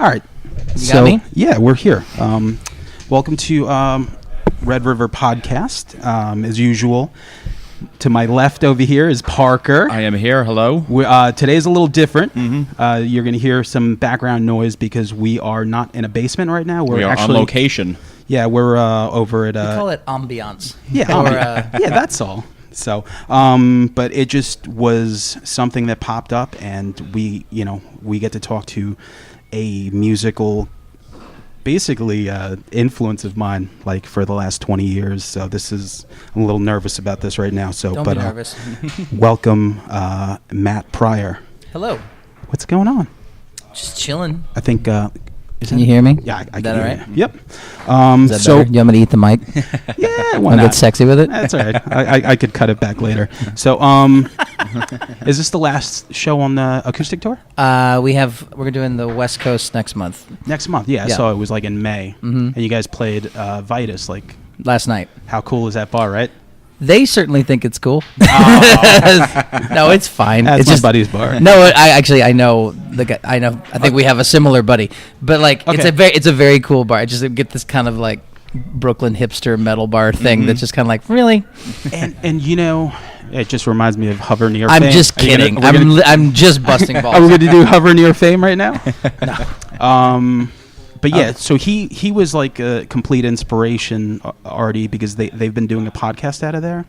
All right. You got me? Yeah, we're here. Welcome to Red River Podcast. As usual, to my left over here is Parker. I am here. Hello. Today's a little different. Mm-hmm. You're going to hear some background noise because we are not in a basement right now. We are actually on location. Yeah, we're over at... we call it ambiance. Yeah, yeah, that's all. So, but it just was something that popped up, and we get to talk to a musical, basically, influence of mine, like for the last 20 years. So I'm a little nervous about this right now. So, Don't be nervous. Welcome, Matt Pryor. Hello. What's going on? Just chilling. I think. Can you hear me? Yeah, I can that hear all right? you. Yep. Is that better? You want me to eat the mic? Yeah, why Want to not? get sexy with it? That's all right. I could cut it back later. So, is this the last show on the acoustic tour? We're doing the West Coast next month. Next month, yeah. I saw it was like in May, and you guys played Vitus. Like last night. How cool is that bar, right? They certainly think it's cool. No, it's fine. That's it's my just buddy's bar. No, I know the guy. I think we have a similar buddy, but like it's a very cool bar. I just get this kind of like Brooklyn hipster metal bar thing that's just kind of like really. And it just reminds me of Hover Near Fame. I'm just kidding. I'm just busting balls. Are we going to do Hover Near Fame right now? No. But yeah, so he was like a complete inspiration, Artie, because they've been doing a podcast out of there.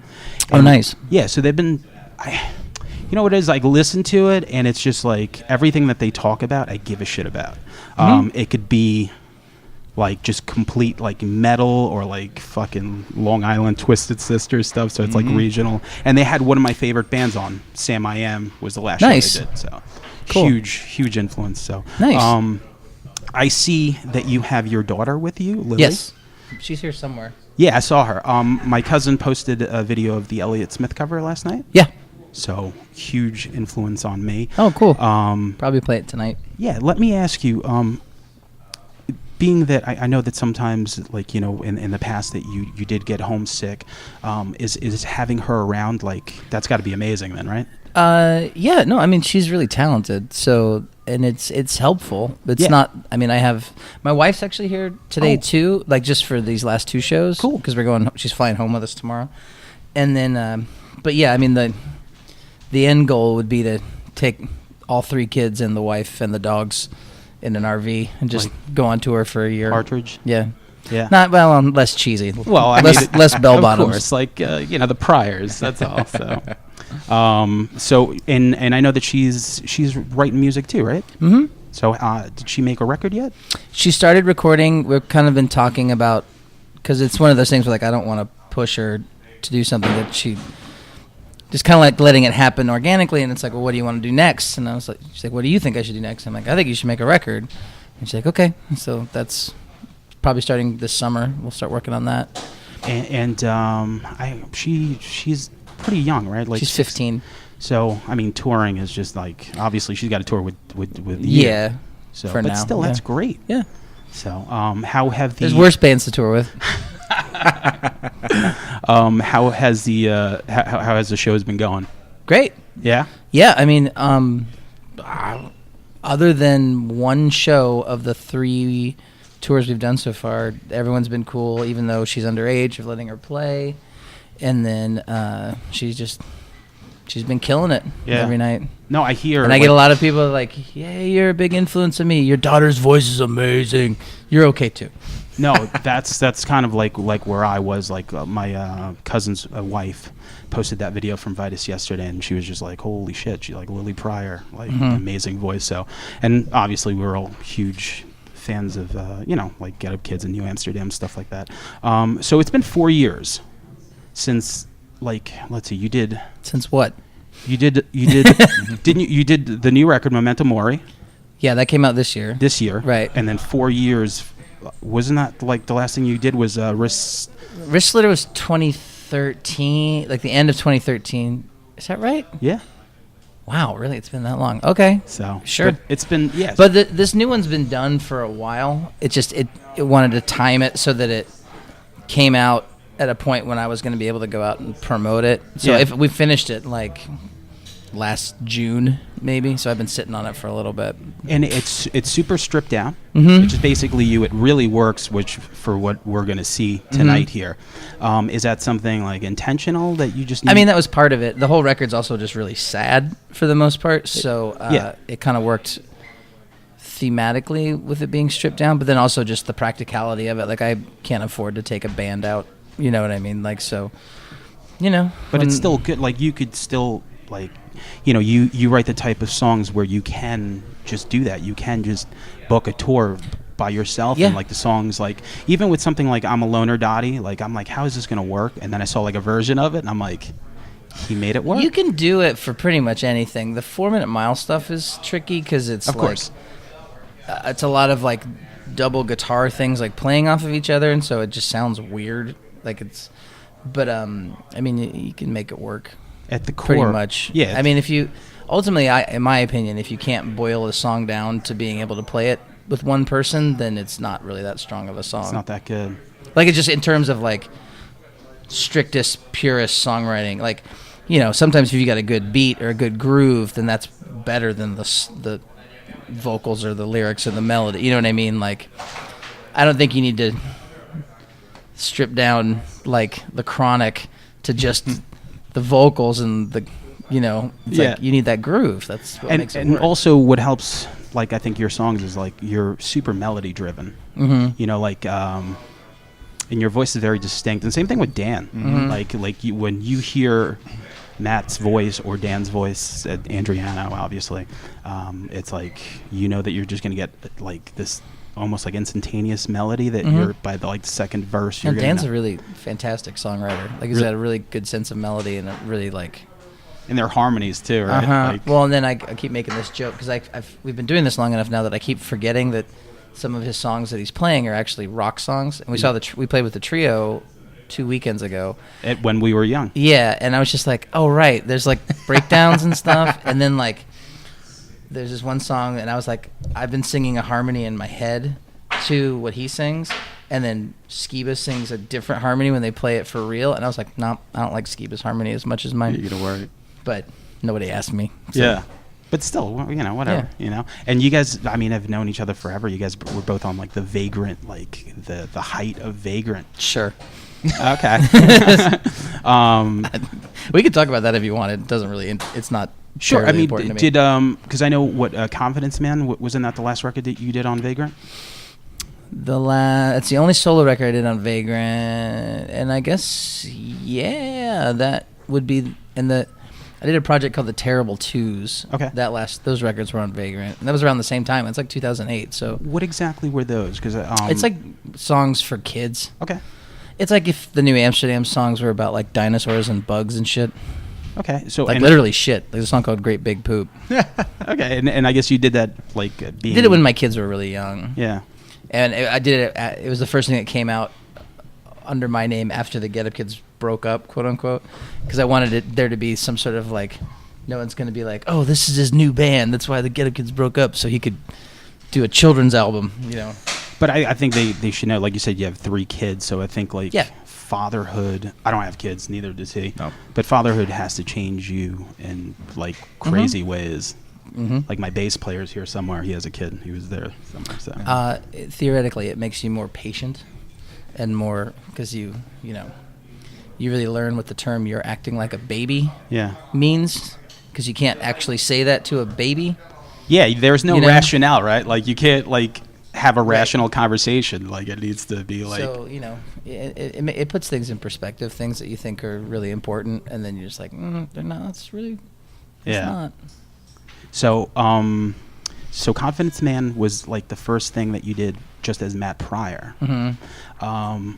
Oh, nice. Yeah, so they've been, you know what it is? Like, listen to it, and it's just like everything that they talk about, I give a shit about. It could be like just complete like metal or like fucking Long Island Twisted Sister stuff. So it's like regional. And they had one of my favorite bands on. Sam I Am was the last show they did. So cool. Huge influence. So nice. I see that you have your daughter with you, Lily. Yes. She's here somewhere. Yeah, I saw her. My cousin posted a video of the Elliott Smith cover last night. Yeah. So, huge influence on me. Oh, cool. Probably play it tonight. Yeah, let me ask you, being that I know that sometimes, like, in the past that you did get homesick, is having her around, like, that's got to be amazing then, right? Yeah, no, I mean, she's really talented, so, and it's helpful. It's not, I mean, I have, my wife's actually here today too, like just for these last two shows. Cool. Because she's flying home with us tomorrow. And then, but yeah, I mean, the end goal would be to take all three kids and the wife and the dogs in an RV and just go on tour for a year. Partridge? Yeah. Yeah. Less cheesy. Well, less bell bottoms. Of course, like the Pryors. That's all. So, and I know that she's writing music too, right? Mm-hmm. So, did she make a record yet? She started recording. We've kind of been talking about, because it's one of those things where like I don't want to push her to do something that she just kind of like letting it happen organically. And it's like, well, what do you want to do next? And I was like, she's like, what do you think I should do next? I'm like, I think you should make a record. And she's like, okay. So that's probably starting this summer. We'll start working on that. And she's pretty young, right? Like she's 15. So I mean, touring is just like obviously she's got to tour with you. Yeah. So, for but now, still, that's great. Yeah. So, how have there's worse bands to tour with. How has the shows been going? Great. Yeah. Yeah. I mean, other than one show of the 3 tours we've done so far, everyone's been cool, even though she's underage, of letting her play. And then she's been killing it every night. No, I hear. And I get a lot of people like, yeah, you're a big influence on me. Your daughter's voice is amazing. You're okay too. No, that's kind of like where I was. Like my cousin's wife posted that video from Vitus yesterday, and she was just like, holy shit, she like Lily Pryor, like amazing voice. So, and obviously we're all huge fans of like Get Up Kids and New Amsterdams, stuff like that. So it's been 4 years since, like, let's see, you did. Since what? You did didn't you? You did the new record Memento Mori. Yeah, that came out this year. Right. And then 4 years. Wasn't that like the last thing you did was Wrist Slitter was 2013, like the end of 2013. Is that right? Yeah. Wow, really? It's been that long. Okay. So sure. It's been But this new one's been done for a while. It just it wanted to time it so that it came out at a point when I was going to be able to go out and promote it. So if we finished it like last June, maybe. So I've been sitting on it for a little bit. And it's super stripped down, Mm-hmm. which is basically you. It really works, which for what we're going to see tonight here. Is that something like intentional that you just need? I mean, that was part of it. The whole record's also just really sad for the most part. So it kind of worked thematically with it being stripped down, but then also just the practicality of it. Like, I can't afford to take a band out. You know what I mean? Like, so, But it's still good. Like, you could still, like, you write the type of songs where you can just do that. You can just book a tour by yourself. Yeah. And, like, the songs, like, even with something like I'm a Loner Dottie, like, I'm like, how is this going to work? And then I saw, like, a version of it, and I'm like, he made it work. You can do it for pretty much anything. The 4 Minute Mile stuff is tricky because it's Of course. it's a lot of like double guitar things like playing off of each other, and so it just sounds weird. Like but I mean, you can make it work At the core. pretty much. Yeah. I mean, if you ultimately, in my opinion, if you can't boil a song down to being able to play it with one person, then it's not really that strong of a song. It's not that good. Like, it's just in terms of like strictest, purest songwriting. Like, sometimes if you got a good beat or a good groove, then that's better than the vocals or the lyrics or the melody. You know what I mean? Like, I don't think you need to strip down like the Chronic to just the vocals and the, it's like you need that groove. That's what makes it and work. also what helps, like, I think your songs is like you're super melody driven. Mm-hmm. And your voice is very distinct. And same thing with Dan. Mm-hmm. Like when you hear Matt's voice or Dan's voice, Andriano, obviously, it's like that you're just gonna get like this almost like instantaneous melody that you're by the like second verse. You're And Dan's gonna a really fantastic songwriter. Like, he's got a really good sense of melody and a really like. and their harmonies too, right? Like, Well, and then I keep making this joke because we've been doing this long enough now that I keep forgetting that some of his songs that he's playing are actually rock songs. And we saw we played with the trio 2 weekends ago. when we were young. Yeah, and I was just like, oh right, there's like breakdowns and stuff, and then like there's this one song, and I was like, I've been singing a harmony in my head to what he sings, and then Skiba sings a different harmony when they play it for real, and I was like, no, I don't like Skiba's harmony as much as mine. You're gonna worry. But nobody asked me. So. Yeah. But still, whatever, And you guys, I mean, have known each other forever. You guys were both on, like, the Vagrant, like, the height of Vagrant. Sure. Okay. We could talk about that if you want. It doesn't really. It's not. Sure. I mean, important to me. because I know Confidence Man, wasn't that the last record that you did on Vagrant? It's the only solo record I did on Vagrant, and I guess that would be. I did a project called The Terrible Twos. Okay. Those records were on Vagrant, and that was around the same time. It's like 2008. So What exactly were those? Because it's like songs for kids. Okay. It's like if the new Amsterdams songs were about like dinosaurs and bugs and shit. Okay. So Like literally shit. There's a song called Great Big Poop. Okay, and I guess you did that like being. Did it when my kids were really young. Yeah. And I did it. It was the first thing that came out under my name after the Get Up Kids broke up, quote unquote, because I wanted there to be some sort of like, no one's going to be like, oh, this is his new band. That's why the Get Up Kids broke up, so he could do a children's album, But I think they should know. Like you said, you have 3 kids, so I think like fatherhood. I don't have kids, neither does he. No. But fatherhood has to change you in like crazy ways. Mm-hmm. Like my bass player's here somewhere. He has a kid. He was there somewhere. So. Theoretically, it makes you more patient and more because you really learn what the term "you're acting like a baby" means, because you can't actually say that to a baby. Yeah, there's no You know? rationale, right? Like you can't like have a rational conversation. Like it needs to be like. So it puts things in perspective, things that you think are really important, and then you're just like, they're not. It's really, it's not. So so Confidence Man was like the first thing that you did just as Matt Pryor. Mm-hmm.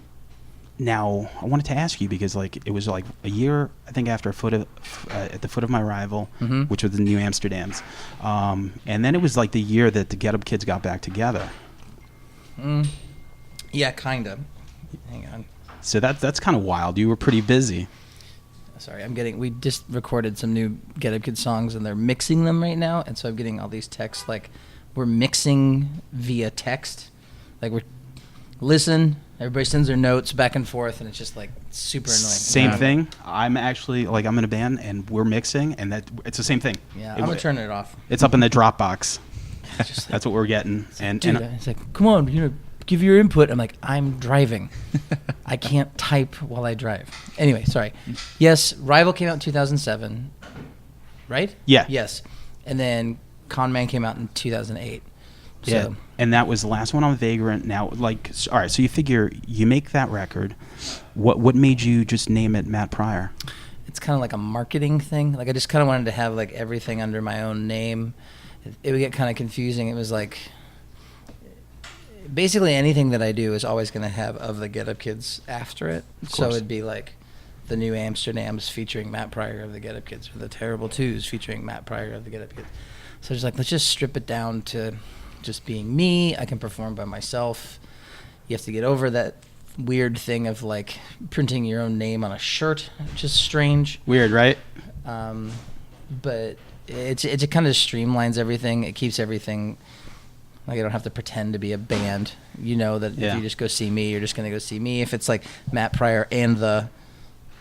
Now I wanted to ask you because like it was like a year I think after at the foot of my rival, which was the New Amsterdams, and then it was like the year that the Get Up Kids got back together. Yeah, kind of. Hang on. So that's kind of wild. You were pretty busy. Sorry, we just recorded some new Get Up Kids songs, and they're mixing them right now, and so I'm getting all these texts like we're mixing via text, like we're listen, Everybody sends their notes back and forth, and it's just like super annoying. Same thing. I'm actually like I'm in a band and we're mixing, and that it's the same thing. Yeah, I'm gonna turn it off. It's up in the Dropbox. Just That's what we're getting. And Dude, it's like, come on, give your input. I'm like, I'm driving. I can't type while I drive. Anyway, sorry. Yes, Rival came out in 2007, right? Yeah. Yes, and then Con Man came out in 2008. yeah, So, and that was the last one on Vagrant. Now, like, all right, so you figure you make that record. What made you just name it Matt Pryor? it's kind of like a marketing thing. Like I just kind of wanted to have like everything under my own name. It would get kind of confusing. It was like basically anything that I do is always going to have Of the Get Up Kids after it. So it'd be like the New Amsterdams featuring Matt Pryor of the Get Up Kids, or the Terrible Twos featuring Matt Pryor of the Get Up Kids. So it's like, let's just strip it down to just being me. I can perform by myself. You have to get over that weird thing of like printing your own name on a shirt, which is strange. Weird, right? But it kind of streamlines everything. It keeps everything like I don't have to pretend to be a band. You know that if you just go see me, you're just going to go see me. If it's like Matt Pryor and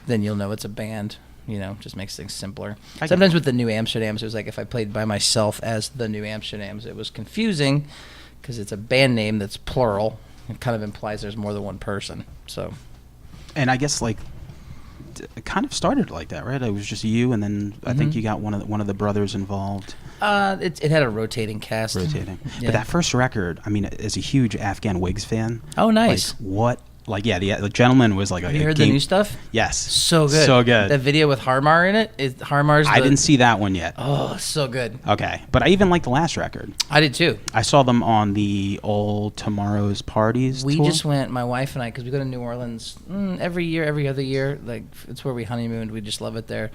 then you'll know it's a band. You know, just makes things simpler. Sometimes with the New Amsterdams, it was like if I played by myself as the New Amsterdams, it was confusing because it's a band name that's plural. It kind of implies there's more than one person. So, and I guess like it kind of started like that, right? It was just you, and then I think you got one of the brothers involved. It had a rotating cast. Rotating, Yeah. but that first record, I mean, as a huge Afghan Wigs fan. Oh, nice. Like, what? Like, yeah, the Gentleman was like. Have you heard the new stuff? Yes. So good. So good. That video with Harmar in it. I didn't see that one yet. Oh, so good. Okay, but I even liked the last record. I did too. I saw them on the Old Tomorrow's Parties We tour. just went, my wife and I, because we go to New Orleans every other year. Like, it's where we honeymooned. We just love it there.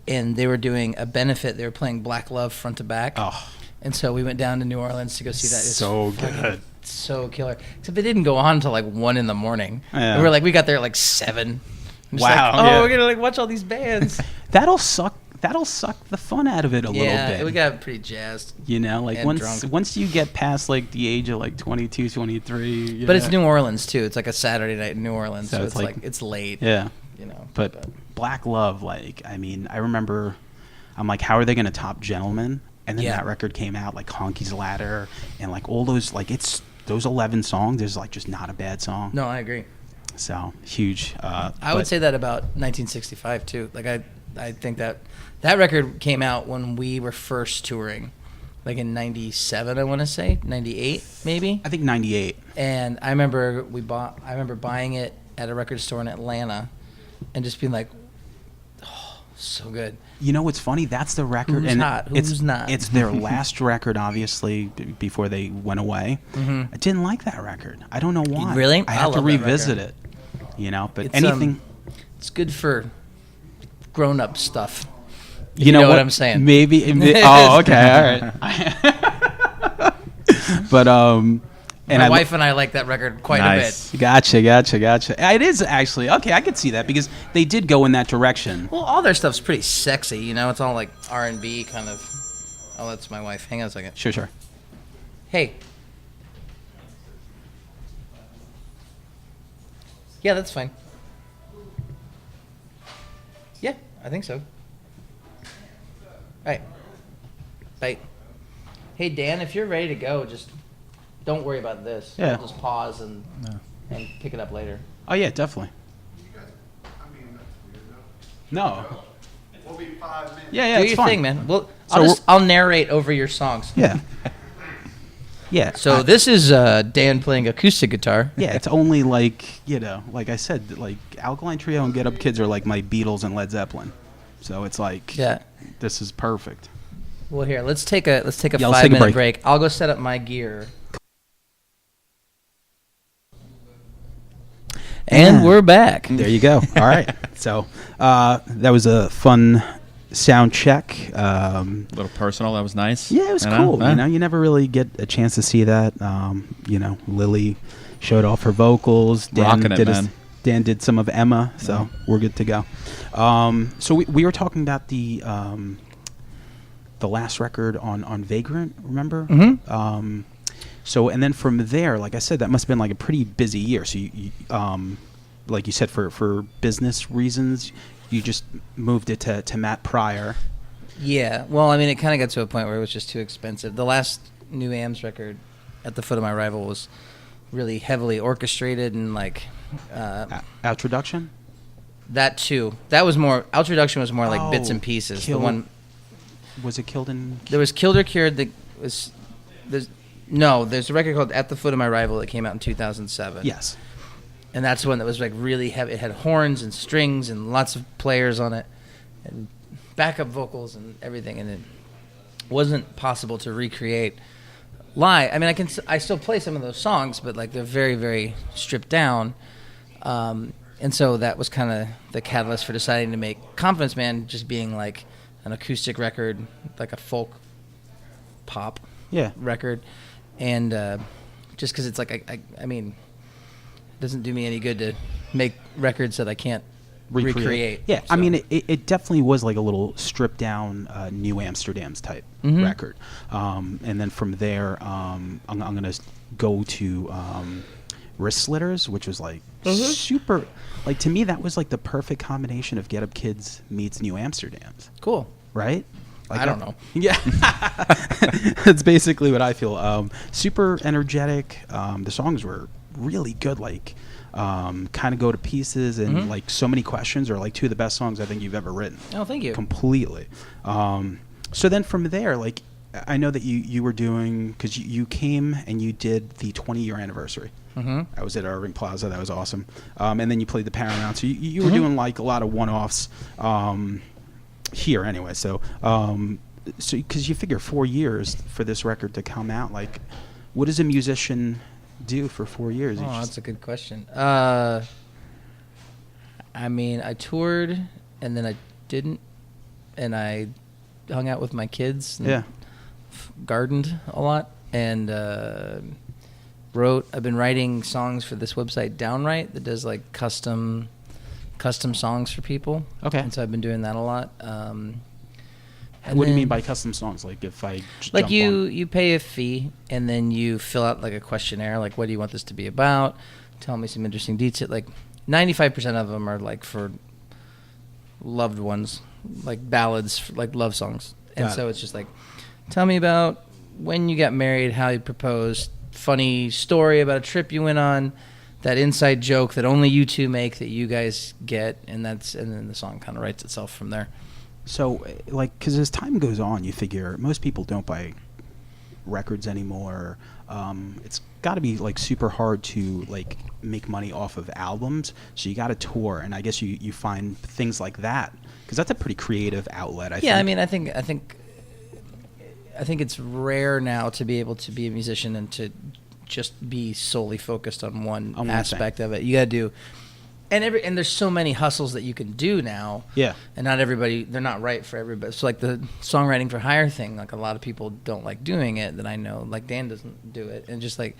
And they were doing a benefit. They were playing Black Love front to back. Oh. And so we went down to New Orleans to go see that. It's so good. So killer. Except it didn't go on until like 1 a.m. Yeah. And we got there at like 7. Wow. Like, we're going to like watch all these bands. That'll suck the fun out of it a little bit. Yeah, we got pretty jazzed. You know, like and once you get past like the age of like 22, 23. But it's New Orleans too. It's like a Saturday night in New Orleans, so it's like it's late. Yeah. You know. But Black Love, like, I mean, I remember, I'm like, how are they going to top Gentleman? And then that record came out, like Honky's Ladder, and like all those, like it's those 11 songs is like just not a bad song. No, I agree. So huge. I would say that about 1965 too. Like I think that record came out when we were first touring, like in '97. I want to say '98 maybe. I think '98. And I remember buying it at a record store in Atlanta, and just being like, oh, so good. You know what's funny? That's the record. Who's and not? Who's not? It's their last record, obviously, before they went away. Mm-hmm. I didn't like that record. I don't know why. Really? I have to revisit it. You know, but it's, anything. It's good for grown-up stuff. You know what I'm saying? Maybe. Oh, okay, all right. But and my wife and I like that record quite a bit. Gotcha. It is actually okay. I could see that because they did go in that direction. Well, all their stuff's pretty sexy, you know. It's all like R&B kind of. Oh, that's my wife. Hang on a second. Sure. Hey. Yeah, that's fine. Yeah, I think so. All right. Bye. Hey, Dan, if you're ready to go, just don't worry about this. Yeah. We'll just pause and pick it up later. Oh yeah, definitely. No. We'll be 5 minutes. Yeah, Do it's your fun. thing, man. Well, So I'll narrate over your songs. Yeah. Yeah. So this is Dan playing acoustic guitar. Yeah, it's only like, you know, like I said, like Alkaline Trio and Get Up Kids are like my Beatles and Led Zeppelin. So it's like, this is perfect. Well, here, let's take a let's take a 5-minute break. I'll go set up my gear. And we're back. There you go. All right. So that was a fun sound check. A little personal. That was nice. Yeah, it was cool. You know, you never really get a chance to see that. You know, Lily showed off her vocals. Dan did some of Emma, so we're good to go. So we were talking about the last record on Vagrant, remember? Mm-hmm. So, and then from there, like I said, that must have been like a pretty busy year. So like you said, for business reasons, you just moved it to Matt Pryor. Yeah. Well, I mean, it kind of got to a point where it was just too expensive. The last new AMS record, At the Foot of My Rival, was really heavily orchestrated and like Outroduction? That too. That was more. Outroduction was more like bits and pieces. The one was it Killed and there was Killed or Cured that was there's a record called At the Foot of My Rival that came out in 2007. Yes. And that's one that was like really heavy. It had horns and strings and lots of players on it and backup vocals and everything, and it wasn't possible to recreate live. I mean, I still play some of those songs, but like they're very, very stripped down. And so that was kind of the catalyst for deciding to make Confidence Man just being like an acoustic record, like a folk pop record. And just because it's like, I mean, it doesn't do me any good to make records that I can't recreate. Yeah, so. I mean, it definitely was like a little stripped down New Amsterdams type record. And then from there, I'm going to go to Wrist Slitters, which was like super, like to me, that was like the perfect combination of Get Up Kids meets New Amsterdams. Cool. Right? Like I don't know. Yeah. That's basically what I feel. Super energetic. The songs were really good, like kind of go to pieces, and like So Many Questions are like two of the best songs I think you've ever written. Oh, thank you. Completely. So then from there, like I know that you were doing, because you came and you did the 20-year anniversary. I was at Irving Plaza. That was awesome. And then you played the Paramount. So you were doing like a lot of one-offs here anyway. So because you figure 4 years for this record to come out, like what does a musician do for 4 years? Oh, that's a good question. I mean, I toured and then I didn't, and I hung out with my kids and gardened a lot, and I've been writing songs for this website Downright that does like custom songs for people. Okay. And so I've been doing that a lot. What do you mean by custom songs? Like if I like you pay a fee and then you fill out like a questionnaire, like what do you want this to be about? Tell me some interesting details. Like 95% of them are like for loved ones, like ballads, like love songs. And so it's just like, tell me about when you got married, how you proposed, funny story about a trip you went on, that inside joke that only you two make that you guys get, and then the song kind of writes itself from there. So, like, because as time goes on, you figure most people don't buy records anymore. It's got to be like super hard to like make money off of albums. So you got to tour, and I guess you find things like that, because that's a pretty creative outlet. I think. I mean, I think it's rare now to be able to be a musician and to just be solely focused on one aspect of it. You got to do. And there's so many hustles that you can do now. Yeah. And not everybody, they're not right for everybody. So like the songwriting for hire thing, like a lot of people don't like doing it that I know. Like Dan doesn't do it. And just like,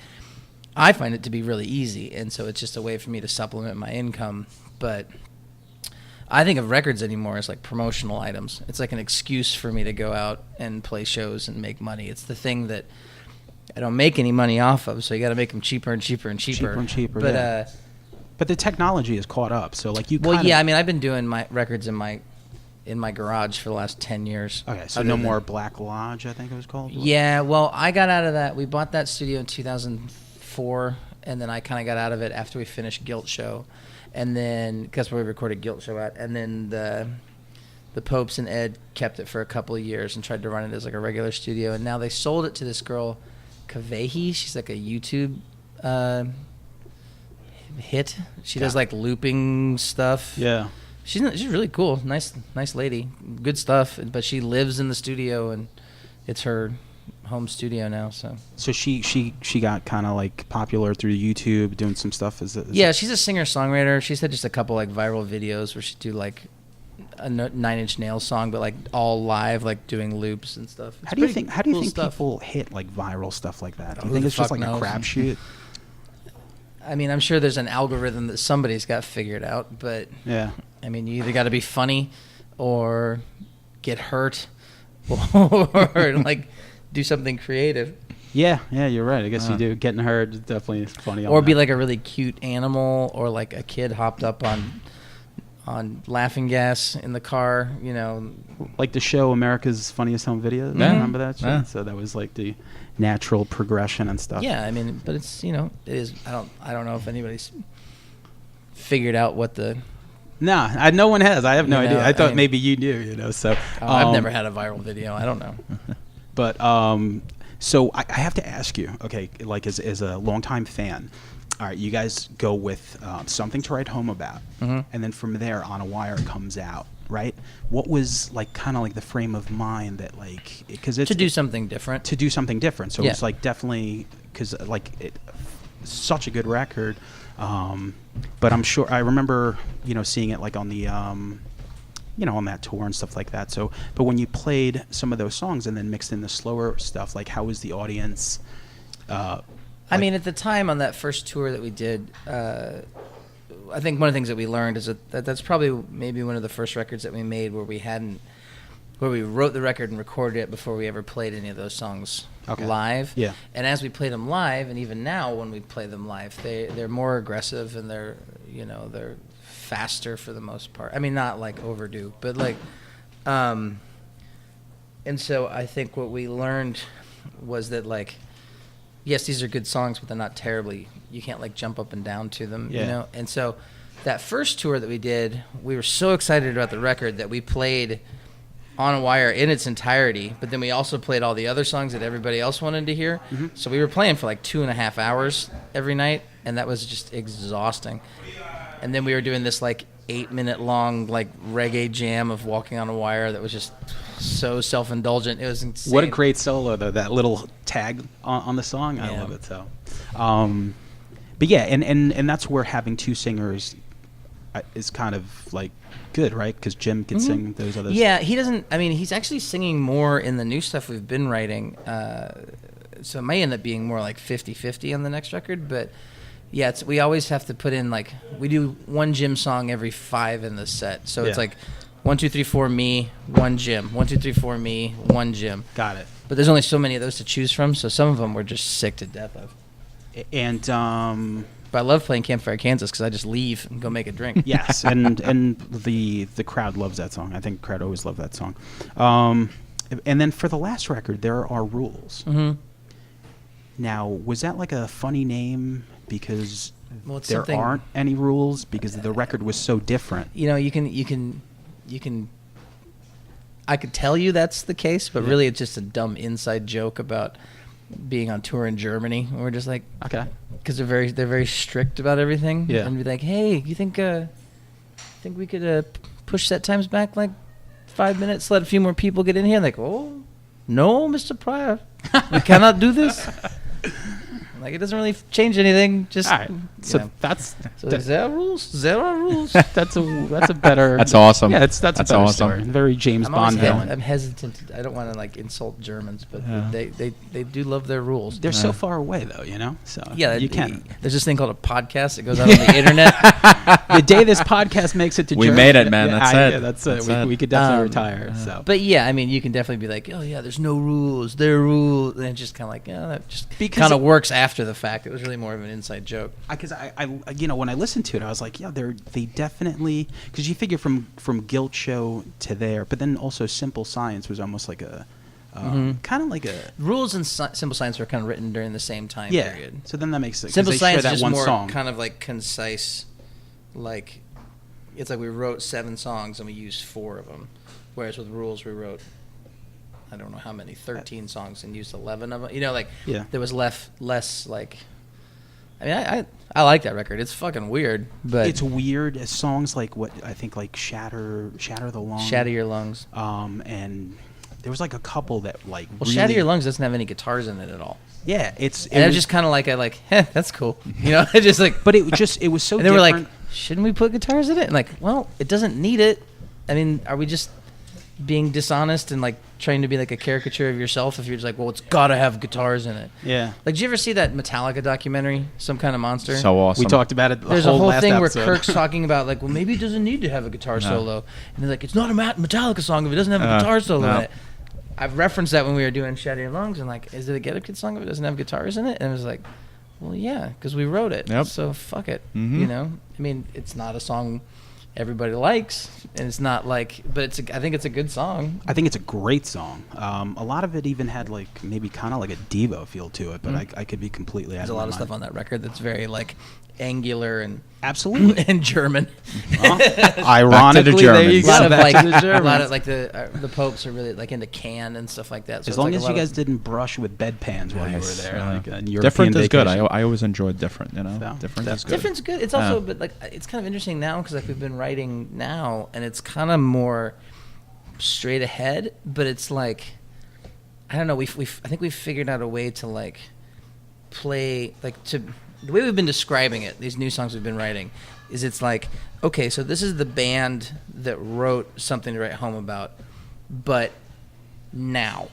I find it to be really easy. And so it's just a way for me to supplement my income. But I think of records anymore as like promotional items. It's like an excuse for me to go out and play shows and make money. It's the thing that I don't make any money off of. So you got to make them cheaper and cheaper and cheaper. Cheaper and cheaper, but the technology has caught up, so like you. I mean, I've been doing my records in my garage for the last 10 years. Okay, so no more Black Lodge, I think it was called. Yeah, well, I got out of that. We bought that studio in 2004, and then I kind of got out of it after we finished Guilt Show, and then because we recorded Guilt Show at, and then the Popes and Ed kept it for a couple of years and tried to run it as like a regular studio, and now they sold it to this girl, Kavehi. She's like a YouTube. Hit. She does like looping stuff. Yeah. She's really cool. Nice lady. Good stuff. But she lives in the studio, and it's her home studio now. So she got kind of like popular through YouTube, doing some stuff. She's a singer songwriter. She's had just a couple like viral videos where she do like a 9 Inch Nails song, but like all live, like doing loops and stuff. How do you think people hit like viral stuff like that? Do you think it's just like a crapshoot? I mean, I'm sure there's an algorithm that somebody's got figured out, but yeah, I mean, you either got to be funny or get hurt or like do something creative. Yeah, you're right. I guess you do. Getting heard is definitely funny. Or be like a really cute animal, or like a kid hopped up on laughing gas in the car, you know. Like the show America's Funniest Home Videos. Yeah. Remember that show? Yeah. So that was like the natural progression and stuff. Yeah, I mean, but it's, you know, it is. I don't know if anybody's figured out what the. Nah, no one has. I have no You know, idea. I thought I mean- maybe you knew. You know, so I've never had a viral video. I don't know. But so I have to ask you, okay, like as a longtime fan, all right, you guys go with Something to Write Home About, and then from there, On a Wire comes out, right? What was like kind of like the frame of mind that like, because it's To do something different. to do something different. So Yeah. it's like definitely because like such a good record. But I'm sure I remember, you know, seeing it like on the, you know, on that tour and stuff like that. So, but when you played some of those songs and then mixed in the slower stuff, like how was the audience? I mean, at the time on that first tour that we did, I think one of the things that we learned is that that's probably maybe one of the first records that we made where we wrote the record and recorded it before we ever played any of those songs live. Yeah. And as we played them live, and even now when we play them live, they're more aggressive and they're faster for the most part. I mean, not like overdue, but like, and so I think what we learned was that like, yes, these are good songs, but they're not terribly, you can't like jump up and down to them, you Yeah. know? And so that first tour that we did, we were so excited about the record that we played On a Wire in its entirety, but then we also played all the other songs that everybody else wanted to hear. So we were playing for like 2.5 hours every night, and that was just exhausting. And then we were doing this like 8-minute long like reggae jam of Walking on a Wire that was just so self-indulgent. It was insane. What a great solo though, that little tag on the song. I Yeah. love it. So, but yeah, and that's where having two singers is kind of like good, right? Because Jim could sing those others. Yeah, he doesn't. I mean, he's actually singing more in the new stuff we've been writing. So it may end up being more like 50-50 on the next record. But yeah, we always have to put in like, we do one Jim song every 5 in the set. So it's Yeah. like 1, 2, 3, 4 me, 1 Jim. 1, 2, 3, 4 me, 1 Jim. Got it. But there's only so many of those to choose from. So some of them we're just sick to death of. And But I love playing Campfire Kansas because I just leave and go make a drink. yes, and the crowd loves that song. I think the crowd always loved that song. And then for the last record, There Are Rules. Now, was that like a funny name because Well, it's there something- aren't any rules because the record was so different? You know, you can. I could tell you that's the case, but really it's just a dumb inside joke about being on tour in Germany. We're just like, Okay. because they're very strict about everything. Yeah. And be like, hey, you think we could push set times back like 5 minutes, let a few more people get in here? Like, oh, no, Mr. Pryor, we cannot do this. Like, it doesn't really change anything. Just All right. So yeah. that's So there are rules. There are rules. that's a better. That's awesome. Yeah, that's a better awesome. story. Very James Bond villain. I'm hesitant. I don't want to like insult Germans, but Yeah. they do love their rules. They're so far away though, you know. So Yeah, you can. There's this thing called a podcast that goes out on the internet. The day this podcast makes it to We Germany, made it, man. That's it. Yeah, that's That's it. it. We could definitely retire. So, But yeah, I mean, you can definitely be like, oh yeah, there's no rules. There are rules, and it's just kind of like, yeah, that just Because kind of it- works after the fact. It was really more of an inside joke. because I you know when I listened to it, I was like, yeah, they definitely, because you figure from Guilt Show to there, but then also Simple Science was almost like a kind of like a Rules and Simple Science were kind of written during the same time yeah. period. So then that makes sense. 'cause Simple they Science share is that just one more song. kind of like concise, like it's like we wrote 7 songs and we used 4 of them, whereas with Rules we wrote I don't know how many 13 songs and used 11 of them. You know, like Yeah. there was less like. I mean, I like that record. It's fucking weird, but It's weird. Songs like what I think like Shatter the Lung. Shatter Your Lungs. And there was like a couple that like Well, really, Shatter Your Lungs doesn't have any guitars in it at all. Yeah, And it was just kind of like that's cool. You know, it just like. but it was so. And they were like, different. shouldn't we put guitars in it? And like, well, it doesn't need it. I mean, are we just being dishonest and like trying to be like a caricature of yourself if you're just like, well, it's got to have guitars in it? Yeah. Like, did you ever see that Metallica documentary, Some Kind of Monster? So awesome. We talked about it. There's a whole last thing episode. where Kirk's talking about like, well, maybe it doesn't need to have a guitar solo, and they're like, it's not a Metallica song if it doesn't have a guitar solo no. in it. I've referenced that when we were doing Shattering Lungs, and like, is it a Get Up Kid song if it doesn't have guitars in it? And it was like, well, yeah, because we wrote it. Yep. So fuck it. Mhm. You know, I mean, it's not a song everybody likes, and it's not like, but I think it's a good song. I think it's a great song. A lot of it even had like maybe kind of like a Devo feel to it, but I could be completely. There's a lot of stuff on that record that's very like angular and Absolutely. and German. Ironically, there you Germans. A lot go. of Back like to the a Germans. lot of like the Popes are really like into Can and stuff like that. So As it's long like a as lot you guys of- didn't brush with bedpans while you were Nice, there. yeah. Like, European Different is good. vacation. I always enjoyed Different. You know, So, Different is good. Different's good. It's also, but like, it's kind of interesting now because like we've been writing now, and it's kind of more straight ahead. But it's like, I don't know. I think we've figured out a way to like play like to the way we've been describing it. These new songs we've been writing is it's like, okay, so this is the band that wrote Something to Write Home About, but now,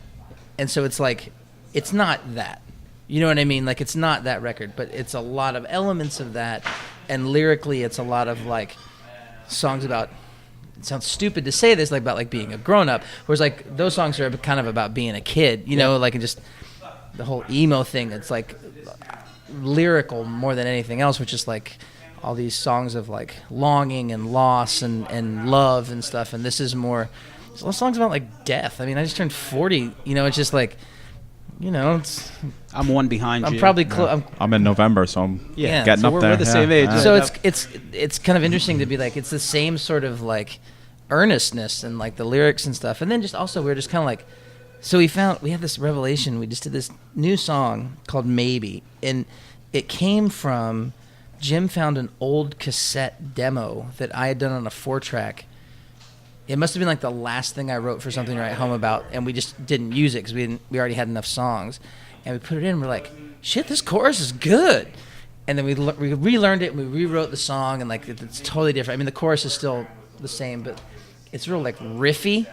and so it's like, it's not that. You know what I mean? Like, it's not that record, but it's a lot of elements of that, and lyrically, it's a lot of like songs about. It sounds stupid to say this, like about like being a grown up. Whereas like those songs are kind of about being a kid, you know, like and just the whole emo thing. It's like lyrical more than anything else, which is like all these songs of like longing and loss and love and stuff. And this is more songs about like death. I mean, I just turned 40. You know, it's just like, you know, it's. I'm one behind I'm you. probably close. I'm in November, so I'm Yeah. getting So up we're there. the same age. Yeah. So it's kind of interesting to be like, it's the same sort of like earnestness and like the lyrics and stuff. And then just also we're just kind of like, so we had this revelation. We just did this new song called Maybe, and it came from Jim found an old cassette demo that I had done on a 4-track. It must have been like the last thing I wrote for Something to Write Home About, and we just didn't use it because we already had enough songs, and we put it in. And we're like, shit, this chorus is good. And then we relearned it and we rewrote the song, and like it's totally different. I mean, the chorus is still the same, but it's real like riffy.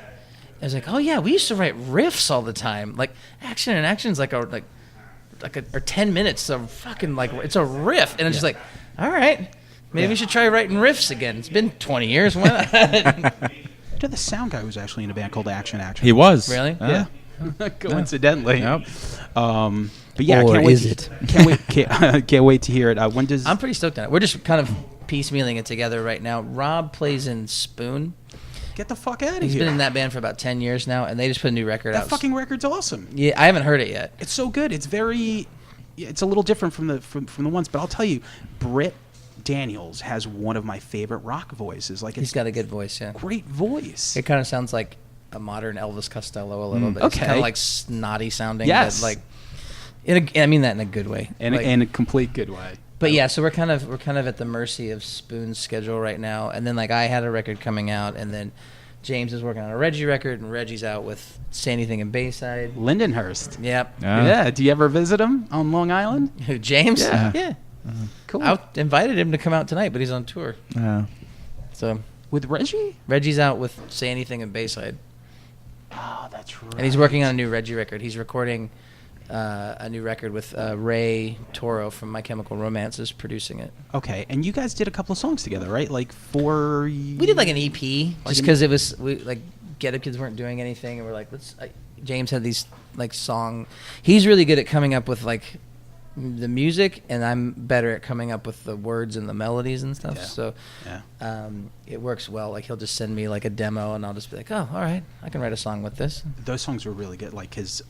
I was like, oh yeah, we used to write riffs all the time. Like Action and Action's like or 10 minutes of fucking like it's a riff, and it's just like, all right, maybe we should try writing riffs again. It's been 20 years. Why not? The sound guy was actually in a band called Action. He was. Really? Yeah. Coincidentally. Yep. But yeah, Or can't wait. is it? Can't wait to hear it. When does? I'm pretty stoked on it. We're just kind of piecemealing it together right now. Rob plays in Spoon. Get the fuck out of He's here. been in that band for about 10 years now, and they just put a new record That out. fucking record's awesome. Yeah, I haven't heard it yet. It's so good. It's very. It's a little different from the ones, but I'll tell you, Britt Daniels has one of my favorite rock voices. Like He's it's got a good voice, yeah. great voice. It kind of sounds like a modern Elvis Costello a little bit. It's Okay. kind of like snotty sounding. Yes. But like, I mean that in a good way. in Like, a complete good way. But yeah, so we're kind of at the mercy of Spoon's schedule right now. And then like I had a record coming out, and then James is working on a Reggie record, and Reggie's out with Say Anything in Bayside. Lindenhurst. Yep. Yeah. Do you ever visit him on Long Island? Who, James? Yeah. Yeah. Cool. I invited him to come out tonight, but he's on tour. Yeah. So With Reggie? Reggie's out with Say Anything in Bayside. Oh, that's right. And he's working on a new Reggie record. He's recording a new record with Ray Toro from My Chemical Romance is producing it. Okay, and you guys did a couple of songs together, right? Like for We did like an EP just because it was like Get Up Kids weren't doing anything, and we're like, James had these like song. He's really good at coming up with like the music, and I'm better at coming up with the words and the melodies and stuff. Yeah. So Yeah. it works well. Like he'll just send me like a demo, and I'll just be like, oh, all right, I can write a song with this. Those songs were really good. Like his,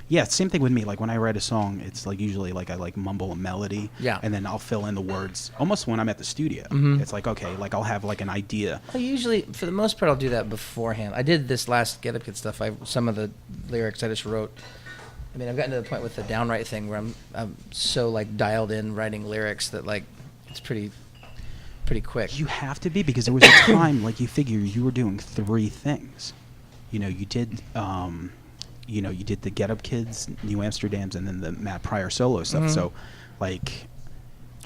yeah, same thing with me. Like when I write a song, it's like usually like I like mumble a melody, Yeah. and then I'll fill in the words. Almost when I'm at the studio, Mhm. it's like okay, like I'll have like an idea. I usually, for the most part, I'll do that beforehand. I did this last Get Up Kid stuff. Some of the lyrics I just wrote. I mean, I've gotten to the point with the downright thing where I'm so like dialed in writing lyrics that like it's pretty quick. You have to be because there was a time like you figure you were doing 3 things. You know, you did. You did the Get Up Kids, New Amsterdams, and then the Matt Pryor solo stuff. Mhm. So, like,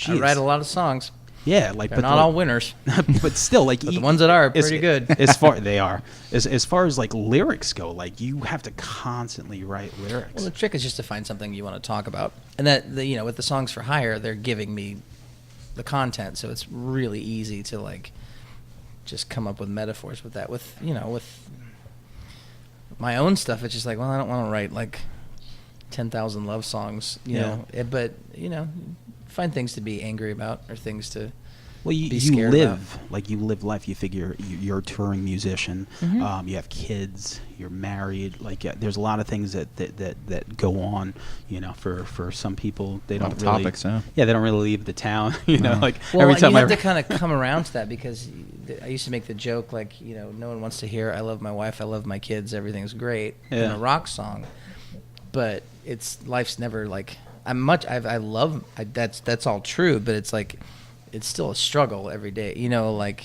I geez. write a lot of songs. Yeah, like, They're but not all winners, but still, like, but the ones that are pretty good. As far they are, as far as like lyrics go, like you have to constantly write lyrics. Well, the trick is just to find something you want to talk about, and that with the songs for hire, they're giving me the content, so it's really easy to like just come up with metaphors with that. With my own stuff, it's just like, well, I don't want to write like 10,000 love songs, you know. But find things to be angry about or things to Well, be you scared live about. like you live life. You figure you're a touring musician. Mm-hmm. You have kids. You're married. Like there's a lot of things that go on. For some people, they A lot don't of really. topics, yeah. Yeah, they don't really leave the town. Like Well, every and time you I. have to kind of come around to that because I used to make the joke like, no one wants to hear "I love my wife, I love my kids, everything's great" in Yeah. a rock song, but life's never like that's all true, but it's like it's still a struggle every day. Like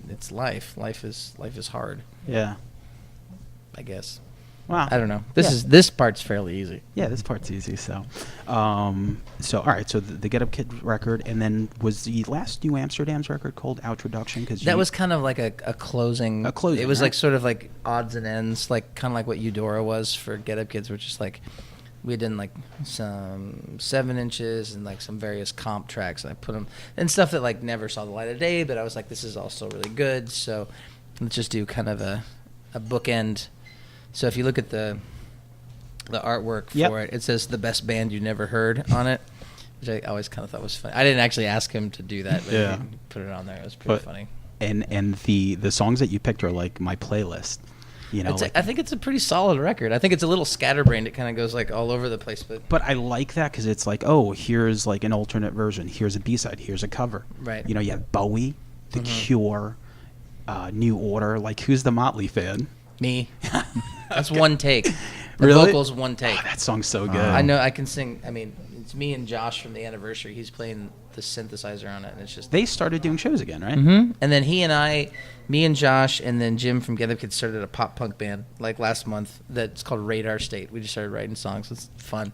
it's life. Life is hard, Yeah. I guess. Wow. I don't know. Yeah. This part's fairly easy. Yeah, this part's easy. So, all right. So the Get Up Kid record, and then was the last new Amsterdams record called Outroduction? Because That was kind of like a closing. A closing, It was right? like sort of like odds and ends, like kind of like what Eudora was for Get Up Kids, which is like we did like some 7 inches and like some various comp tracks, and I put them and stuff that like never saw the light of day. But I was like, this is also really good, so let's just do kind of a bookend. So if you look at the artwork for it says "the best band you never heard" on it, which I always kind of thought was funny. I didn't actually ask him to do that, but Yeah. he put it on there. It was pretty funny. And the songs that you picked are like my playlist. I think it's a pretty solid record. I think it's a little scatterbrained. It kind of goes like all over the place, But I like that because it's like, oh, here's like an alternate version. Here's a B-side. Here's a cover. Right. You have Bowie, The Cure, New Order. Like, who's the Motley fan? me. That's one take. The Really? vocals one take. Oh, that song's so good. I know I can sing. I mean, it's me and Josh from the Anniversary. He's playing the synthesizer on it, and it's just. They started doing shows again, right? Mm-hmm. And then me and Josh, and then Jim from Get Up Kids started a pop punk band like last month that's called Radar State. We just started writing songs. It's fun.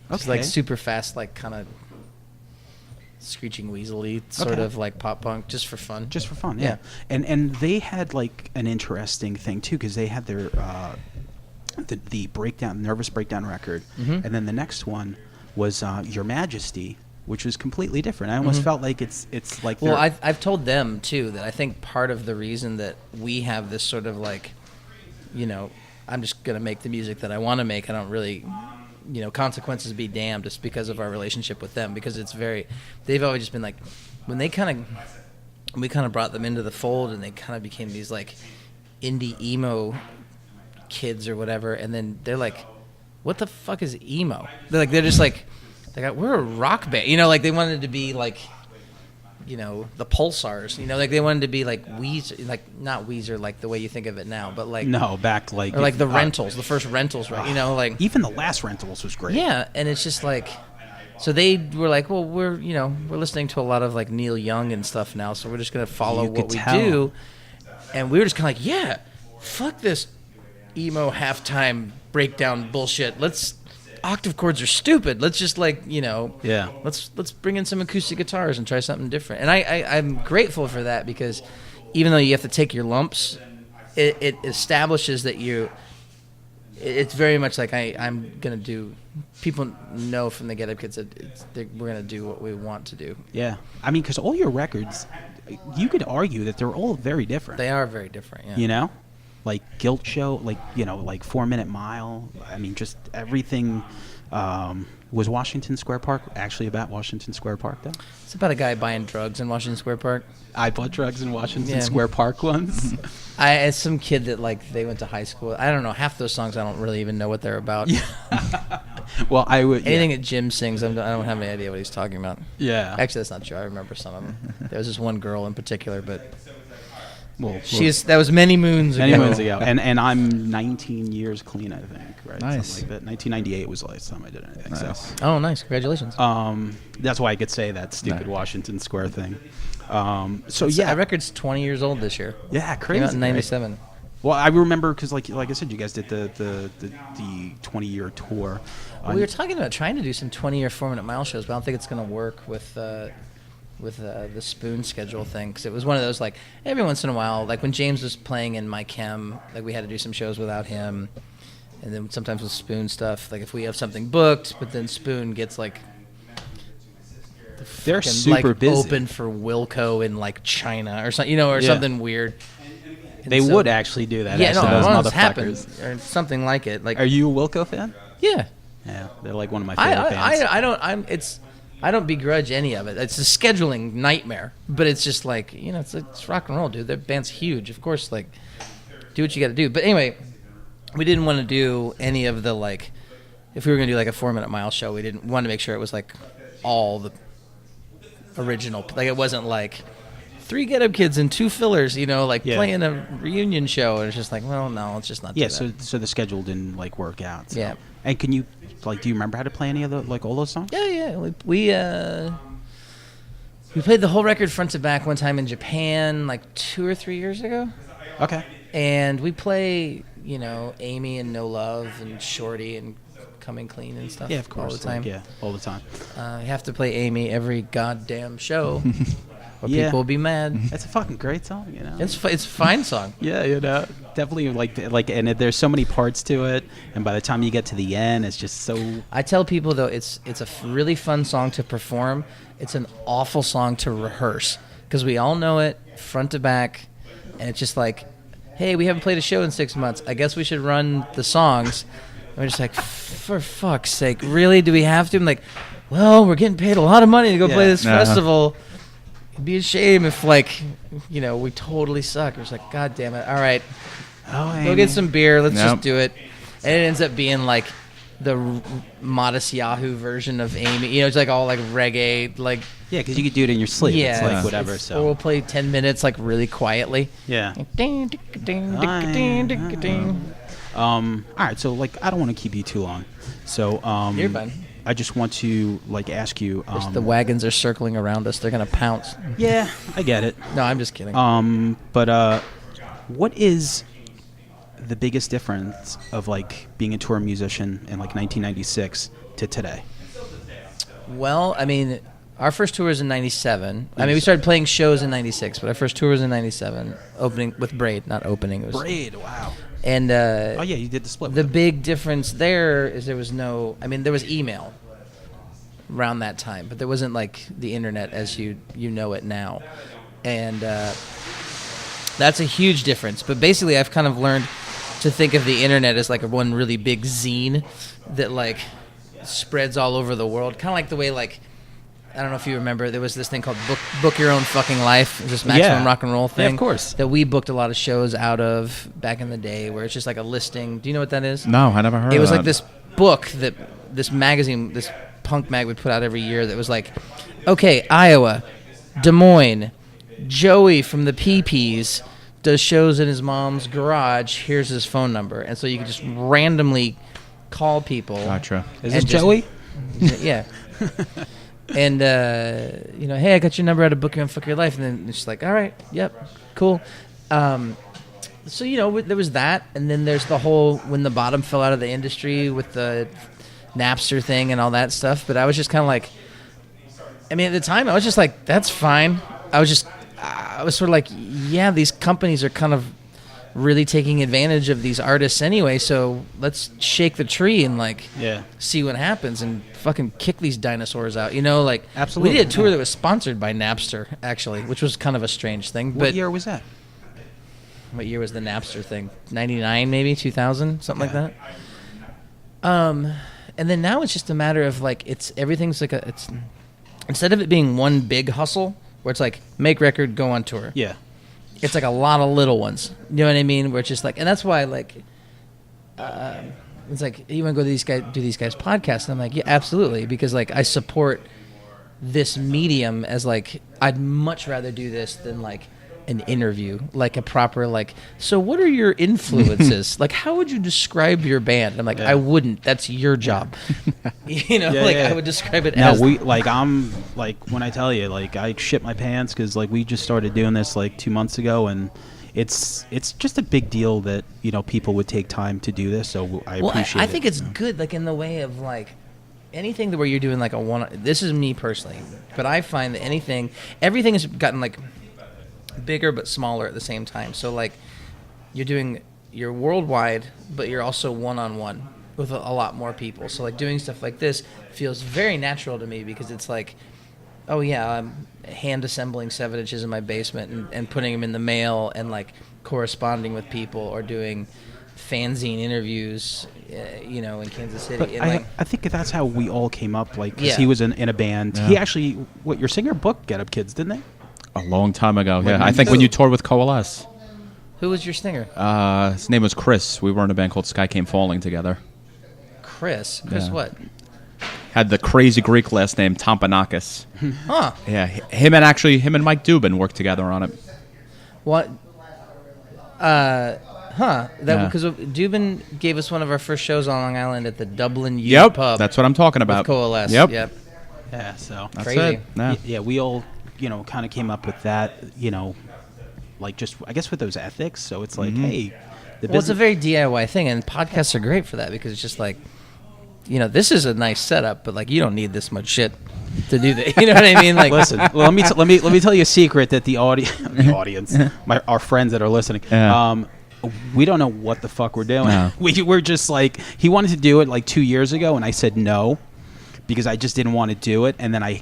It's like super fast, like kind of screeching weaselly sort of like pop punk, just for fun. Just for fun, yeah. And they had like an interesting thing too, because they had their the Nervous Breakdown record, and then the next one was Your Majesty, which was completely different. I almost felt like it's like Well, I've told them too that I think part of the reason that we have this sort of like, I'm just gonna make the music that I want to make. I don't really, consequences be damned. Just because of our relationship with them, because they've always just been like, when we kind of brought them into the fold, and they kind of became these like indie emo kids or whatever, and then they're like, what the fuck is emo? They're just like we're a rock band, like they wanted to be like, the Pulsars, like they wanted to be like Weezer, like not Weezer like the way you think of it now, but like no back like or like the Rentals, the first Rentals, right? Like even the last Rentals was great. Yeah, and it's just like, so they were like, well, we're listening to a lot of like Neil Young and stuff now, so we're just gonna follow what we do, and we were just kind of like, yeah, fuck this emo halftime breakdown bullshit. Octave chords are stupid. Let's just let's bring in some acoustic guitars and try something different. And I'm grateful for that, because even though you have to take your lumps, it establishes that it's very much like I'm gonna do. People know from the Get Up Kids that we're gonna do what we want to do. Yeah, I mean, because all your records, you could argue that they're all very different. They are very different. Yeah. Like Guilt Show, like 4 Minute Mile. I mean, just everything. Was Washington Square Park actually about Washington Square Park, though? It's about a guy buying drugs in Washington Square Park. I bought drugs in Washington Square Park once. As some kid that they went to high school. I don't know, half those songs I don't really even know what they're about. Yeah. Well, I would. Anything that Jim sings, I don't have any idea what he's talking about. Yeah. Actually, that's not true. I remember some of them. There was this one girl in particular, but well, that was many moons ago. Many moons ago. And I'm 19 years clean, I think. Right. Nice. Something like that. 1998 was the last time I did anything. Nice. So. Oh, nice! Congratulations. That's why I could say that stupid Washington Square thing. So that record's 20 years old this year. Yeah, crazy. Came out in '97. Right? Well, I remember because, like I said, you guys did the 20-year tour. We were talking about trying to do some 20-year 4 Minute Mile shows, but I don't think it's going to work with the Spoon schedule thing, because it was one of those, like, every once in a while, like when James was playing in My Chem, like we had to do some shows without him, and then sometimes with Spoon stuff, like if we have something booked, but then Spoon gets like they're fucking, super like, busy, open for Wilco in like China or something, or something weird. And They so- would actually do that. Yeah, actually, no, those well, it's motherfuckers. happened or something like it. Like, Are you a Wilco fan? yeah, Yeah, they're like one of my favorite bands. I don't begrudge any of it. It's a scheduling nightmare, but it's just like, it's rock and roll, dude. That band's huge, of course. Like, do what you got to do. But anyway, we didn't want to do any of the like. If we were gonna do like a 4-minute mile show, we didn't want to make sure it was like all the original. Like it wasn't like 3 Get Up Kids and 2 fillers, like Yeah. playing a reunion show. And it's just like, well, no, let's just not. Yeah, do that. so the schedule didn't like work out. So. Yeah. And can you do you remember how to play any of the all those songs? Yeah. We played the whole record front to back one time in Japan, like 2 or 3 years ago. Okay. And we play, Amy and No Love and Shorty and Coming Clean and stuff. Yeah, of course. all the time. All the time. You have to play Amy every goddamn show, or Yeah. people will be mad. That's a fucking great song, It's a fine song. Yeah, definitely and there's so many parts to it, and by the time you get to the end, it's just so. I tell people though, it's a really fun song to perform. It's an awful song to rehearse because we all know it front to back, and it's just like, hey, we haven't played a show in 6 months. I guess we should run the songs. And we're just like, for fuck's sake, really? Do we have to? I'm like, well, we're getting paid a lot of money to go play this festival. It'd be a shame if, we totally suck. We're just like, God damn it. All right. Go get some beer. Let's just do it. And it ends up being like the Modest Yahoo version of Amy. It's like all like reggae, like. Yeah, because you could do it in your sleep. Yeah. It's like whatever. So. Or we'll play 10 minutes like really quietly. Yeah. Like, ding, ding, ding, ding, ding, ding, ding. All right, so I don't want to keep you too long. So You're fine. I just want to ask you. The wagons are circling around us. They're gonna pounce. Yeah, I get it. No, I'm just kidding. But what is the biggest difference of being a tour musician in 1996 to today? Well, I mean, our first tour was in '97. I mean, we started playing shows in '96, but our first tour was in '97, opening with Braid. Not opening. It was Braid. Wow. And oh yeah, you did the split. The big difference there is there was no. I mean, there was email around that time, but there wasn't like the internet as you know it now, and that's a huge difference. But basically, I've kind of learned to think of the internet as like one really big zine that spreads all over the world, kind of like the way I don't know if you remember, there was this thing called Book Your Own Fucking Life, this Maximum Rock and Roll thing. Yeah, of course. That we booked a lot of shows out of back in the day, where it's just like a listing. Do you know what that is? No, I never heard of it. It was like this book that this magazine, this punk mag would put out every year that was like, okay, Iowa, Des Moines, Joey from the P.P.s does shows in his mom's garage. Here's his phone number. And so you could just randomly call people. Gotcha. Is this Joey? Yeah. And, hey, I got your number out of Book Your Own Fuck Your Life. And then it's just like, all right, yep, cool. So, there was that. And then there's the whole when the bottom fell out of the industry with the Napster thing and all that stuff. But I was just kind of like, I mean, at the time, I was just like, that's fine. I was sort of like, yeah, these companies are kind of really taking advantage of these artists anyway, so let's shake the tree and see what happens and fucking kick these dinosaurs out. Absolutely. We did a tour that was sponsored by Napster, actually, which was kind of a strange thing. What year was that? What year was the Napster thing? 99 maybe, 2000, something like that. And then now it's just a matter of everything's it's instead of it being one big hustle where it's like make record, go on tour. Yeah. It's like a lot of little ones. You know what I mean? Where it's just and that's why it's like, you want to go to do these guys' podcasts? And I'm like, yeah, absolutely, because I support this medium as I'd much rather do this than an interview, a proper so what are your influences? How would you describe your band? I'm I wouldn't. That's your job. I would describe it as. I'm when I tell you, I shit my pants because we just started doing this 2 months ago, and it's just a big deal that people would take time to do this. So I appreciate it. I think it's good, in the way of anything where you're doing a one. This is me personally, but I find that everything has gotten bigger but smaller at the same time. So you're worldwide, but you're also one-on-one with a lot more people. So doing stuff like this feels very natural to me because it's Oh yeah, I'm hand assembling 7 inches in my basement and putting them in the mail and like corresponding with people or doing fanzine interviews, in Kansas City. But And I think that's how we all came up. Like, 'cause Yeah. he was in a band. Yeah. He actually, your singer booked Get Up Kids, didn't they? A long time ago. When Yeah, I think when you toured with Coalesce. who was your singer? His name was Chris. We were in a band called Sky Came Falling together. Chris Yeah. what? Had the crazy Greek last name Tampanakis. Huh? Yeah, him and Mike Dubin worked together on it. What? Huh? That Yeah. because Dubin gave us one of our first shows on Long Island at the Dublin U Yep, pub. that's what I'm talking with about. Coalesce. Yep. Yeah, so. That's Crazy. it. Yeah. Yeah, we all, kind of came up with that, like just, I guess with those ethics. So it's like, hey, the Well, it's a business. very DIY thing, and podcasts are great for that because it's just like, this is a nice setup, but like you don't need this much shit to do that. You know what I mean? Like, Listen, well, let me tell you a secret that the audience, our friends that are listening, Yeah. we don't know what the fuck we're doing. No. We're just like, he wanted to do it like 2 years ago, and I said no because I just didn't want to do it. And then I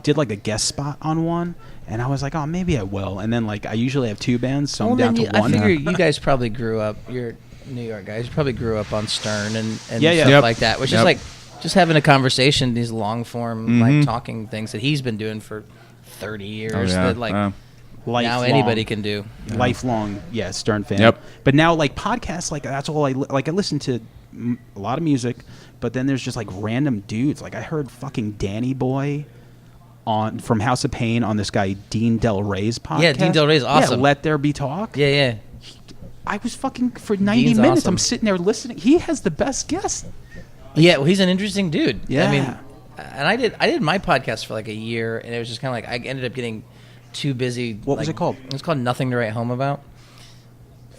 did like a guest spot on one, and I was like, oh, maybe I will. And then like I usually have 2 bands, so I'm down to I one. figure you guys probably grew up. You're New York guys. You probably grew up on Stern and Yeah, yeah. stuff Yep. like that, which is Yep. like just having a conversation, these long form Mhm. like talking things that he's been doing for 30 years. Oh, yeah. That like now Lifelong- anybody can do. lifelong Stern fan. Yep. But now like podcasts, like that's all I listen to a lot of music, but then there's just like random dudes. Like I heard fucking Danny Boy from House of Pain on this guy Dean Del Rey's podcast. Yeah, Dean Del Rey's awesome. Yeah, Let There Be Talk. Yeah, yeah. I was fucking for 90 Dean's minutes. awesome. I'm sitting there listening. He has the best guests. Yeah, well, he's an interesting dude. Yeah. I mean, and I did my podcast for like a year, and it was just kind of like I ended up getting too busy. What was like, it called? It was called Nothing to Write Home About.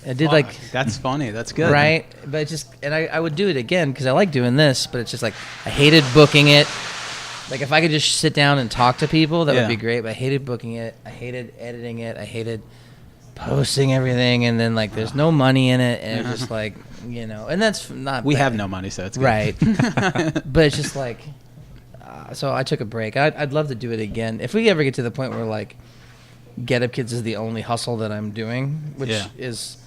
I did like That's funny. That's good. right, but it just and I would do it again because I like doing this, but it's just like I hated booking it. Like if I could just sit down and talk to people, that Yeah. would be great. But I hated booking it. I hated editing it. I hated posting everything, and then like there's no money in it, and it's just like and that's not We bad. have no money, so it's good. Right. But it's just like, so I took a break. I'd love to do it again. If we ever get to the point where like Get Up Kids is the only hustle that I'm doing, which Yeah. is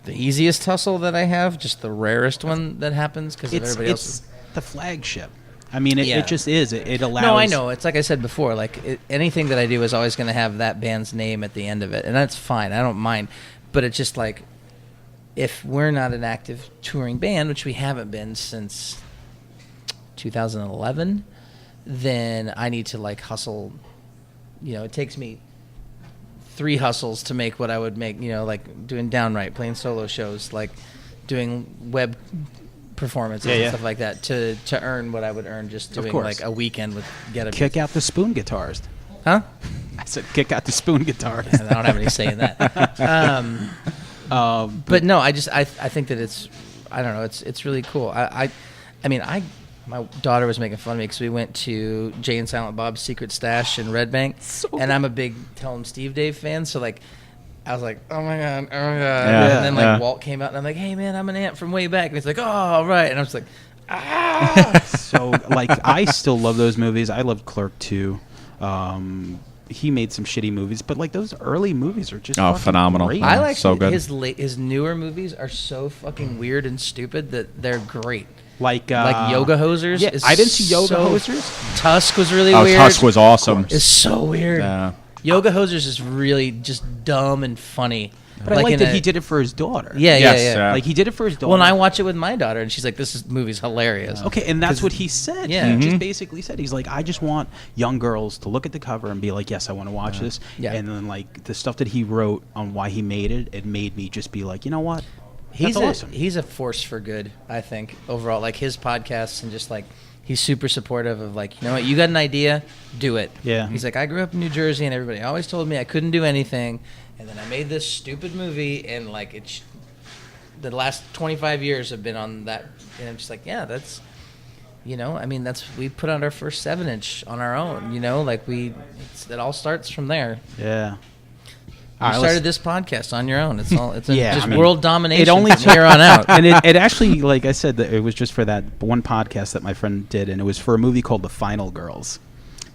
the easiest hustle that I have, just the rarest one that happens because everybody else. It's the flagship. I mean, Yeah. it just is. It allows. No, I know. It's like I said before. Like anything that I do is always going to have that band's name at the end of it, and that's fine. I don't mind. But it's just like, if we're not an active touring band, which we haven't been since 2011, then I need to like hustle. It takes me 3 hustles to make what I would make. Like doing Downright, playing solo shows, like doing web performances Yeah, and yeah. stuff like that to earn what I would earn just Of doing course. like a weekend with Get Up. Kick out the spoon guitarist. Huh? I said, kick out the spoon guitarist. I don't have any say in that. But no, I think that it's, I don't know, it's really cool. I mean, my daughter was making fun of me because we went to Jay and Silent Bob's Secret Stash in Red Bank, and I'm a big Tell 'Em Steve Dave fan, so like, I was like, oh my god, Yeah, and then like yeah. Walt came out, and I'm like, hey man, I'm an ant from way back, and he's like, oh, all right, and I was like, ah. So like, I still love those movies. I loved Clerk 2. He made some shitty movies, but like those early movies are just Oh, fucking phenomenal. great. I like So good. his newer movies are so fucking weird and stupid that they're great. like Yoga Hosers. Yeah, is I didn't see Yoga so- Hosers. Tusk was really Oh, weird. Tusk was awesome. It's so weird. Yeah. Yoga Hosers is really just dumb and funny. But I like in that a- he did it for his daughter. Yeah, Yes, yeah, yeah. Like he did it for his daughter. Well, and I watch it with my daughter, and she's like, "This movie's hilarious." Okay, and that's what he said. Yeah. He just basically said, he's like, I just want young girls to look at the cover and be like, yes, I want to watch this. Yeah. And then like the stuff that he wrote on why he made it, it made me just be like, you know what? He's That's awesome. he's a force for good, I think, overall. Like his podcasts and just like he's super supportive of like, you know what, you got an idea, do it. Yeah. He's like, I grew up in New Jersey, and everybody always told me I couldn't do anything, and then I made this stupid movie, and like it's the last 25 years have been on that, and I'm just like, yeah, that's, I mean, we put out our first 7-inch on our own, like it all starts from there. Yeah. You started this podcast on your own. It's Yeah, just I mean, world domination it only from here on out. And it actually, like I said, that it was just for that one podcast that my friend did, and it was for a movie called The Final Girls.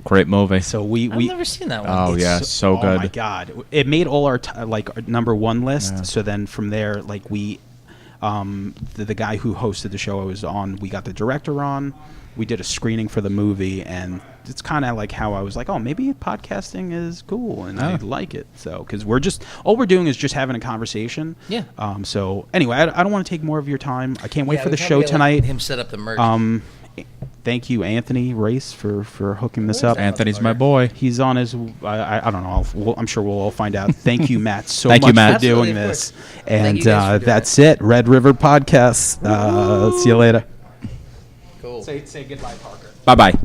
Great movie. So I've never seen that one. Oh, yeah, so good. Oh my god, it made all our our number one list. So then from there, like we, the guy who hosted the show I was on, we got the director on. We did a screening for the movie, and it's kind of like how I was like, oh, maybe podcasting is cool, and I like it. So because all we're doing is just having a conversation. Yeah. So anyway, I don't want to take more of your time. I can't wait for the we show probably gotta let tonight. Him set up the merch. Thank you, Anthony Race, for hooking this up. Anthony's my boy. He's on his. I don't know. I'm sure we'll all find out. Thank you, Matt, so Thank much you, Matt. for doing Absolutely, of this. course. And Thank you guys for doing that's it. Red River Podcast. See you later. Cool. Say goodbye, Parker. Bye-bye.